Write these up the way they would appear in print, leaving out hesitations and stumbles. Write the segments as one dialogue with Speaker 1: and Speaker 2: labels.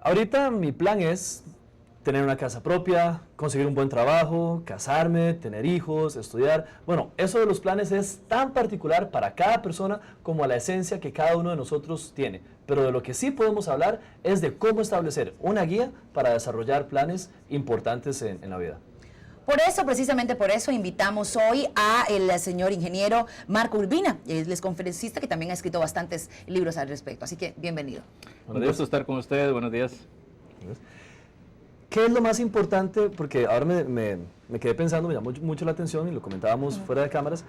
Speaker 1: Ahorita mi plan es tener una casa propia, conseguir un buen trabajo, casarme, tener hijos, estudiar. Bueno, eso de los planes es tan particular para cada persona como a la esencia que cada uno de nosotros tiene. Pero de lo que sí podemos hablar es de cómo establecer una guía para desarrollar planes importantes en la vida.
Speaker 2: Por eso, precisamente por eso, invitamos hoy a el señor ingeniero Marco Urbina. Él es conferencista que también ha escrito bastantes libros al respecto. Así que, bienvenido.
Speaker 3: Un gusto estar con ustedes. Buenos días.
Speaker 1: ¿Qué es lo más importante? Porque ahora me quedé pensando, me llamó mucho la atención y lo comentábamos fuera de cámaras.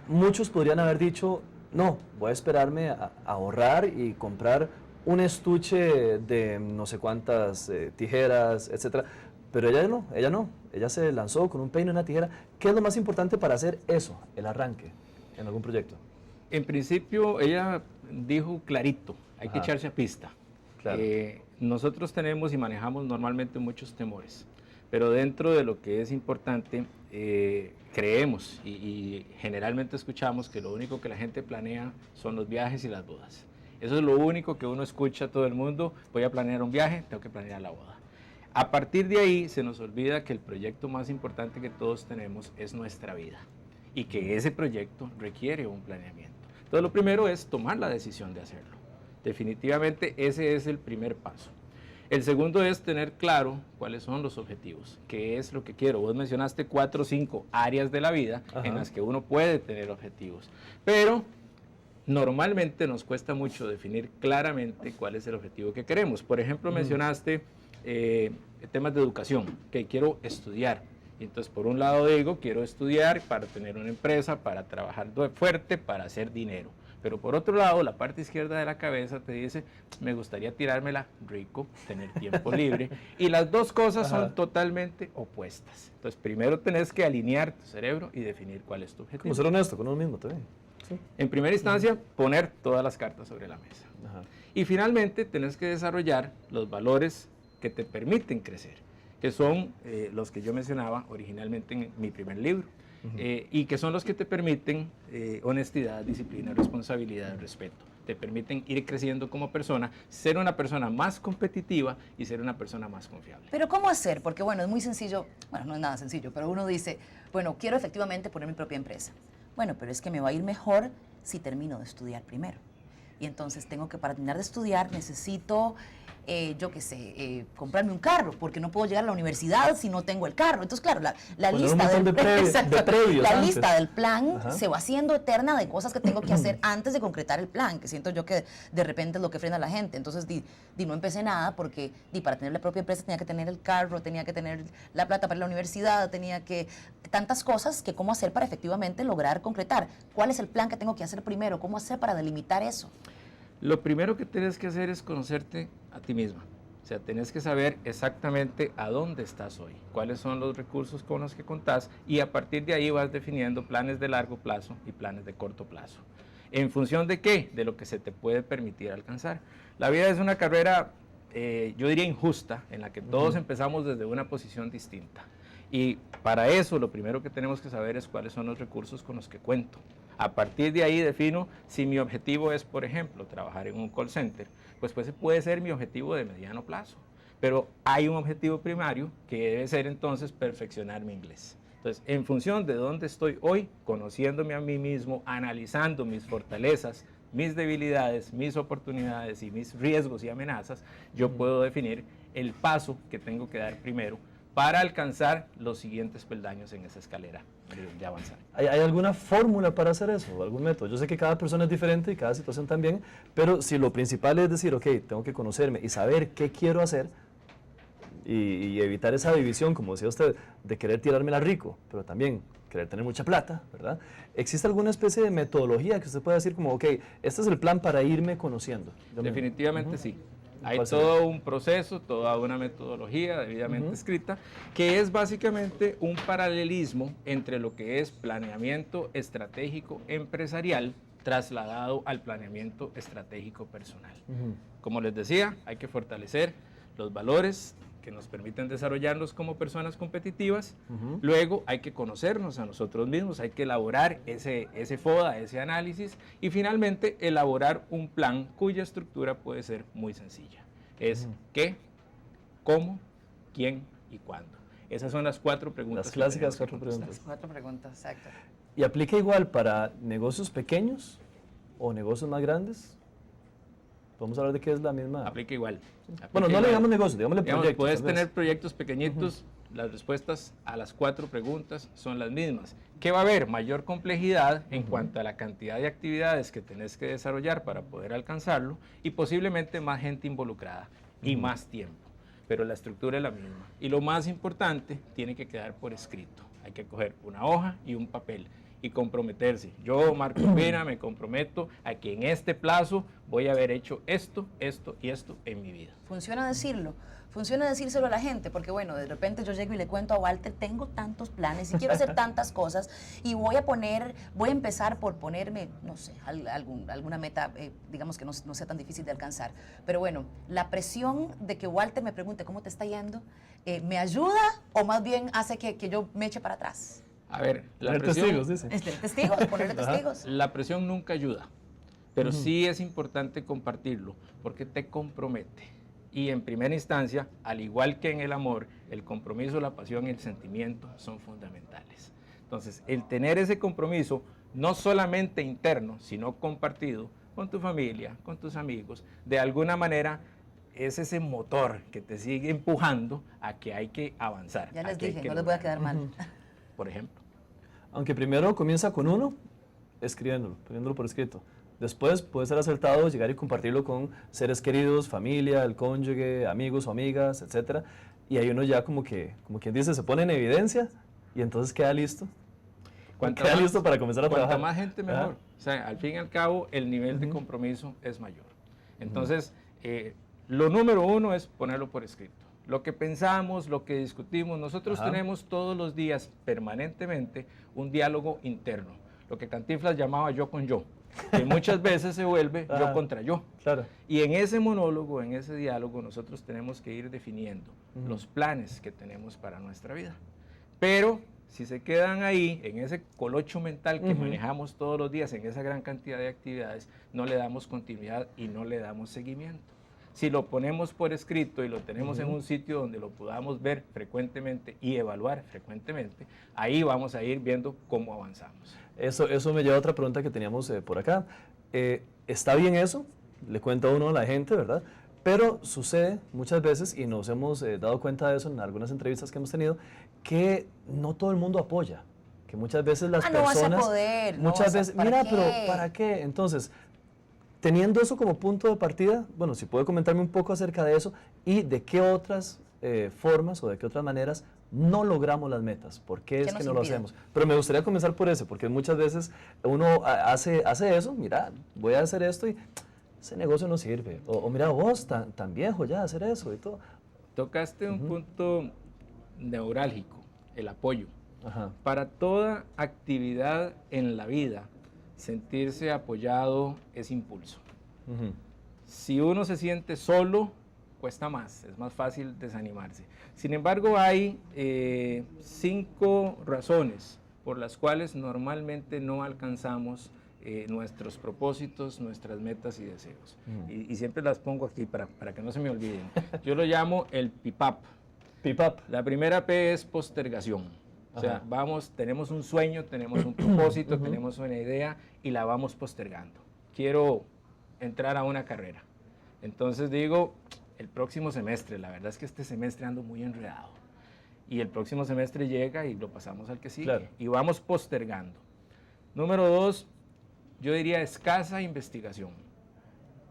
Speaker 1: Muchos podrían haber dicho, no, voy a esperarme a ahorrar y comprar un estuche de no sé cuántas tijeras, etcétera. Pero ella no. Ella se lanzó con un peine y una tijera. ¿Qué es lo más importante para hacer eso, el arranque, en algún proyecto?
Speaker 3: En principio, ella dijo clarito, hay que echarse a pista.
Speaker 1: Claro.
Speaker 3: Nosotros tenemos y manejamos normalmente muchos temores, pero dentro de lo que es importante, creemos y generalmente escuchamos que lo único que la gente planea son los viajes y las bodas. Eso es lo único que uno escucha a todo el mundo: voy a planear un viaje, tengo que planear la boda. A partir de ahí se nos olvida que el proyecto más importante que todos tenemos es nuestra vida y que ese proyecto requiere un planeamiento. Entonces lo primero es tomar la decisión de hacerlo. Definitivamente ese es el primer paso. El segundo es tener claro cuáles son los objetivos, qué es lo que quiero. Vos mencionaste 4 o 5 áreas de la vida en las que uno puede tener objetivos, pero normalmente nos cuesta mucho definir claramente cuál es el objetivo que queremos. Por ejemplo, mencionaste temas de educación, que quiero estudiar. Entonces, por un lado digo, quiero estudiar para tener una empresa, para trabajar fuerte, para hacer dinero. Pero por otro lado, la parte izquierda de la cabeza te dice, me gustaría tirármela rico, tener tiempo libre. Y las dos cosas son totalmente opuestas. Entonces, primero tenés que alinear tu cerebro y definir cuál es tu objetivo.
Speaker 1: Como ser honesto con uno mismo también. Sí.
Speaker 3: En primera instancia, poner todas las cartas sobre la mesa. Y finalmente, tenés que desarrollar los valores que te permiten crecer, que son los que yo mencionaba originalmente en mi primer libro, y que son los que te permiten honestidad, disciplina, responsabilidad, respeto. Te permiten ir creciendo como persona, ser una persona más competitiva y ser una persona más confiable.
Speaker 2: Pero ¿cómo hacer? Porque bueno, es muy sencillo, bueno, no es nada sencillo, pero uno dice, bueno, quiero efectivamente poner mi propia empresa. Bueno, pero es que me va a ir mejor si termino de estudiar primero. Y entonces tengo que, para terminar de estudiar, necesito, yo qué sé, comprarme un carro, porque no puedo llegar a la universidad si no tengo el carro. Entonces, claro, la lista del plan se va haciendo eterna de cosas que tengo que hacer antes de concretar el plan, que siento yo que de repente es lo que frena a la gente. Entonces, no empecé nada porque para tener la propia empresa tenía que tener el carro, tenía que tener la plata para la universidad, tenía que... tantas cosas que cómo hacer para efectivamente lograr concretar. ¿Cuál es el plan que tengo que hacer primero? ¿Cómo hacer para delimitar eso?
Speaker 3: Lo primero que tienes que hacer es conocerte a ti misma. O sea, tienes que saber exactamente a dónde estás hoy, cuáles son los recursos con los que contás, y a partir de ahí vas definiendo planes de largo plazo y planes de corto plazo. ¿En función de qué? De lo que se te puede permitir alcanzar. La vida es una carrera, yo diría injusta, en la que todos empezamos desde una posición distinta. Y para eso lo primero que tenemos que saber es cuáles son los recursos con los que cuento. A partir de ahí defino si mi objetivo es, por ejemplo, trabajar en un call center, pues puede ser mi objetivo de mediano plazo. Pero hay un objetivo primario que debe ser entonces perfeccionar mi inglés. Entonces, en función de dónde estoy hoy, conociéndome a mí mismo, analizando mis fortalezas, mis debilidades, mis oportunidades y mis riesgos y amenazas, yo puedo definir el paso que tengo que dar primero para alcanzar los siguientes peldaños en esa escalera de avanzar.
Speaker 1: ¿Hay alguna fórmula para hacer eso? ¿Algún método? Yo sé que cada persona es diferente y cada situación también, pero si lo principal es decir, ok, tengo que conocerme y saber qué quiero hacer y evitar esa división, como decía usted, de querer tirármela rico, pero también querer tener mucha plata, ¿verdad? ¿Existe alguna especie de metodología que usted pueda decir como, ok, este es el plan para irme conociendo?
Speaker 3: Definitivamente sí. Hay todo un proceso, toda una metodología debidamente escrita, que es básicamente un paralelismo entre lo que es planeamiento estratégico empresarial trasladado al planeamiento estratégico personal. Como les decía, hay que fortalecer los valores que nos permiten desarrollarnos como personas competitivas. Luego hay que conocernos a nosotros mismos, hay que elaborar ese FODA, ese análisis, y finalmente elaborar un plan cuya estructura puede ser muy sencilla. Es qué, ¿Cómo, quién y cuándo? Esas son las 4 preguntas.
Speaker 1: Las clásicas
Speaker 3: que tenemos
Speaker 1: 4
Speaker 3: que contestar.
Speaker 1: preguntas.
Speaker 2: 4 preguntas, exacto.
Speaker 1: ¿Y aplica igual para negocios pequeños o negocios más grandes? Podemos hablar de qué es la misma.
Speaker 3: Aplica igual.
Speaker 1: Bueno, no le digamos negocios, digámosle
Speaker 3: Digamos,
Speaker 1: proyectos.
Speaker 3: puedes
Speaker 1: tal vez.
Speaker 3: tener proyectos pequeñitos, las respuestas a las 4 preguntas son las mismas. ¿Qué va a haber? Mayor complejidad en cuanto a la cantidad de actividades que tenés que desarrollar para poder alcanzarlo y posiblemente más gente involucrada y más tiempo. Pero la estructura es la misma. Y lo más importante, tiene que quedar por escrito. Hay que coger una hoja y un papel y comprometerse. Yo, Marco Pena, me comprometo a que en este plazo voy a haber hecho esto, esto y esto en mi vida.
Speaker 2: Funciona decírselo a la gente, porque bueno, de repente yo llego y le cuento a Walter, tengo tantos planes y quiero hacer tantas cosas y voy a empezar por ponerme, no sé, alguna meta, digamos que no sea tan difícil de alcanzar. Pero bueno, la presión de que Walter me pregunte cómo te está yendo, ¿me ayuda o más bien hace que yo me eche para atrás?
Speaker 3: A ver, la
Speaker 1: Poner
Speaker 3: presión,
Speaker 1: testigos, dice.
Speaker 2: Ponerle testigos.
Speaker 3: la presión nunca ayuda, pero sí es importante compartirlo porque te compromete. Y en primera instancia, al igual que en el amor, el compromiso, la pasión y el sentimiento son fundamentales. Entonces, el tener ese compromiso, no solamente interno, sino compartido con tu familia, con tus amigos, de alguna manera es ese motor que te sigue empujando a que hay que avanzar.
Speaker 2: Ya les
Speaker 3: a que hay
Speaker 2: dije,
Speaker 3: que
Speaker 2: no les voy a
Speaker 3: lograr.
Speaker 2: quedar mal.
Speaker 3: Por ejemplo.
Speaker 1: Aunque primero comienza con uno, escribiéndolo, poniéndolo por escrito. Después puede ser acertado llegar y compartirlo con seres queridos, familia, el cónyuge, amigos o amigas, etc. Y ahí uno ya como quien dice, se pone en evidencia y entonces queda listo. Queda listo para comenzar a trabajar.
Speaker 3: Cuanta más gente mejor. O sea, al fin y al cabo, el nivel de compromiso es mayor. Entonces, lo número 1 es ponerlo por escrito. Lo que pensamos, lo que discutimos, nosotros tenemos todos los días, permanentemente, un diálogo interno. Lo que Cantinflas llamaba yo con yo, que muchas veces se vuelve yo contra yo.
Speaker 1: Claro.
Speaker 3: Y en ese monólogo, en ese diálogo, nosotros tenemos que ir definiendo los planes que tenemos para nuestra vida. Pero si se quedan ahí, en ese colocho mental que manejamos todos los días, en esa gran cantidad de actividades, no le damos continuidad y no le damos seguimiento. Si lo ponemos por escrito y lo tenemos en un sitio donde lo podamos ver frecuentemente y evaluar frecuentemente, ahí vamos a ir viendo cómo avanzamos.
Speaker 1: Eso me lleva a otra pregunta que teníamos por acá. ¿Está bien eso? Le cuenta uno a la gente, ¿verdad? Pero sucede muchas veces, y nos hemos dado cuenta de eso en algunas entrevistas que hemos tenido, que no todo el mundo apoya. Que muchas veces las personas...
Speaker 2: No vas a poder.
Speaker 1: Muchas veces, mira, pero
Speaker 2: qué?
Speaker 1: ¿para qué? Entonces, teniendo eso como punto de partida, bueno, si puede comentarme un poco acerca de eso y de qué otras formas o de qué otras maneras no logramos las metas, por qué es que no lo hacemos. Pero me gustaría comenzar por ese, porque muchas veces uno hace eso, mira, voy a hacer esto y ese negocio no sirve. O mira, vos tan viejo ya hacer eso y todo.
Speaker 3: Tocaste un punto neurálgico, el apoyo.
Speaker 1: Ajá.
Speaker 3: Para toda actividad en la vida, sentirse apoyado es impulso. Si uno se siente solo, cuesta más, es más fácil desanimarse. Sin embargo, hay 5 razones por las cuales normalmente no alcanzamos nuestros propósitos, nuestras metas y deseos. Y siempre las pongo aquí para que no se me olviden. Yo lo llamo el PIPAP.
Speaker 1: PIPAP.
Speaker 3: La primera P es postergación. O sea, tenemos un sueño, tenemos un propósito, tenemos una idea y la vamos postergando. Quiero entrar a una carrera. Entonces digo, el próximo semestre, la verdad es que este semestre ando muy enredado. Y el próximo semestre llega y lo pasamos al que sigue.
Speaker 1: Claro.
Speaker 3: Y vamos postergando. Número 2, yo diría escasa investigación.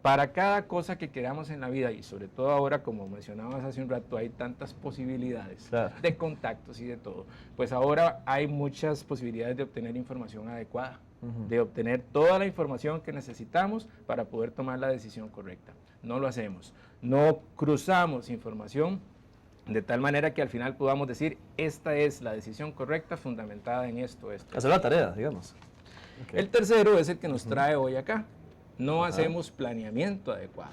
Speaker 3: Para cada cosa que queramos en la vida, y sobre todo ahora, como mencionabas hace un rato, hay tantas posibilidades de contactos y de todo, pues ahora hay muchas posibilidades de obtener información adecuada, de obtener toda la información que necesitamos para poder tomar la decisión correcta. No lo hacemos, no cruzamos información de tal manera que al final podamos decir, esta es la decisión correcta fundamentada en esto.
Speaker 1: Hacer la tarea, digamos.
Speaker 3: El tercero es el que nos trae hoy acá. No hacemos planeamiento adecuado.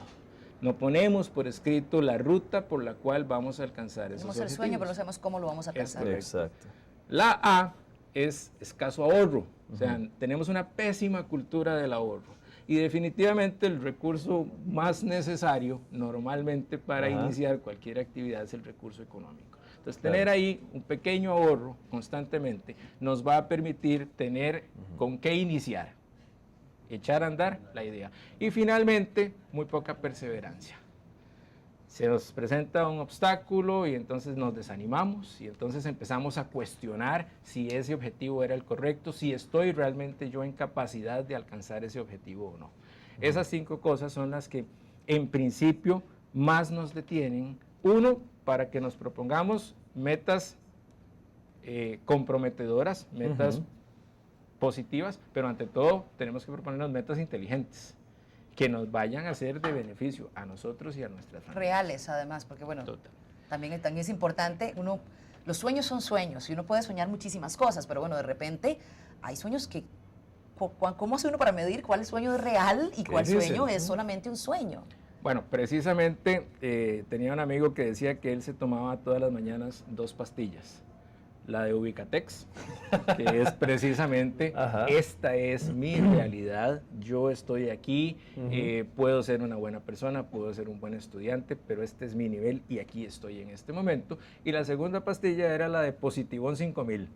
Speaker 3: No ponemos por escrito la ruta por la cual vamos a alcanzar esos
Speaker 2: Tenemos
Speaker 3: objetivos.
Speaker 2: el sueño, pero no sabemos cómo lo vamos a alcanzar.
Speaker 1: Exacto.
Speaker 3: La A es escaso ahorro. O sea, tenemos una pésima cultura del ahorro. Y definitivamente el recurso más necesario normalmente para iniciar cualquier actividad es el recurso económico. Entonces, tener ahí un pequeño ahorro constantemente nos va a permitir tener con qué iniciar, echar a andar la idea. Y finalmente, muy poca perseverancia. Se nos presenta un obstáculo y entonces nos desanimamos y entonces empezamos a cuestionar si ese objetivo era el correcto, si estoy realmente yo en capacidad de alcanzar ese objetivo o no. Esas 5 cosas son las que en principio más nos detienen. Uno, para que nos propongamos metas comprometedoras, metas positivas, pero ante todo tenemos que proponernos metas inteligentes que nos vayan a ser de beneficio a nosotros y a nuestras familias.
Speaker 2: Reales, además, porque bueno,
Speaker 3: Total.
Speaker 2: también es importante, los sueños son sueños y uno puede soñar muchísimas cosas, pero bueno, de repente hay sueños que, ¿cómo hace uno para medir cuál sueño es real y cuál sueño es solamente un sueño?
Speaker 3: Bueno, precisamente tenía un amigo que decía que él se tomaba todas las mañanas 2 pastillas. La de Ubicatex, que es precisamente, esta es mi realidad, yo estoy aquí, puedo ser una buena persona, puedo ser un buen estudiante, pero este es mi nivel y aquí estoy en este momento. Y la segunda pastilla era la de Positivón 5000,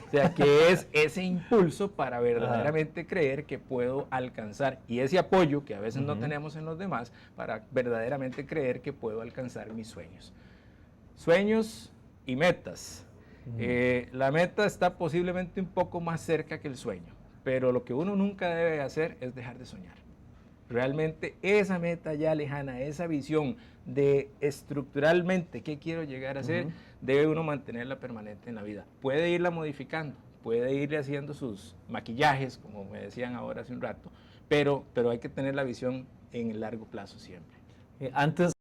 Speaker 3: o sea, que es ese impulso para verdaderamente creer que puedo alcanzar, y ese apoyo que a veces no tenemos en los demás, para verdaderamente creer que puedo alcanzar mis sueños. Sueños y metas. La meta está posiblemente un poco más cerca que el sueño, pero lo que uno nunca debe hacer es dejar de soñar. Realmente esa meta ya lejana, esa visión de estructuralmente qué quiero llegar a ser, debe uno mantenerla permanente en la vida. Puede irla modificando, puede irle haciendo sus maquillajes, como me decían ahora hace un rato, pero hay que tener la visión en el largo plazo siempre.
Speaker 1: Antes